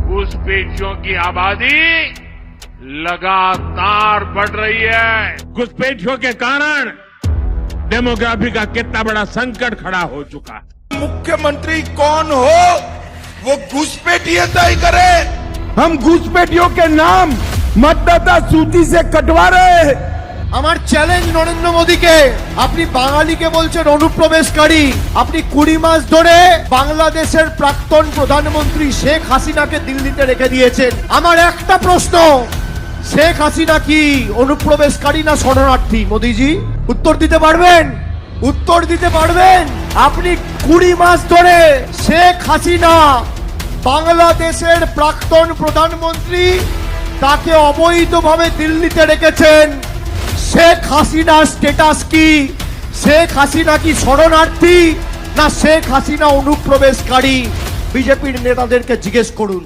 घुसपैठियों की आबादी लगातार बढ़ रही है। घुसपैठियों के कारण डेमोग्राफी का कितना बड़ा संकट खड़ा हो चुका है। मुख्यमंत्री कौन हो वो घुसपैठी तय करे। हम घुसपैठियों के नाम मतदाता सूची से कटवा रहे हैं। আমার চ্যালেঞ্জ নরেন্দ্র মোদীকে, আপনি বাঙালিকে বলছেন অনুপ্রবেশকারী, আপনি 20 মাস ধরে বাংলাদেশের প্রাক্তন প্রধানমন্ত্রী শেখ হাসিনাকে দিল্লিতে রেখে দিয়েছেন। আমার একটা প্রশ্ন, শেখ হাসিনা কি অনুপ্রবেশকারী না শরণার্থী? মোদীজি উত্তর দিতে পারবেন? উত্তর দিতে পারবেন? আপনি 20 মাস ধরে শেখ হাসিনা বাংলাদেশের প্রাক্তন প্রধানমন্ত্রী তাকে অবৈধভাবে দিল্লিতে রেখেছেন। শেখ হাসিনার স্ট্যাটাস কি? শেখ হাসিনা কি শরণার্থী না শেখ হাসিনা অনুপ্রবেশকারী? বিজেপির নেতাদেরকে জিজ্ঞেস করুন।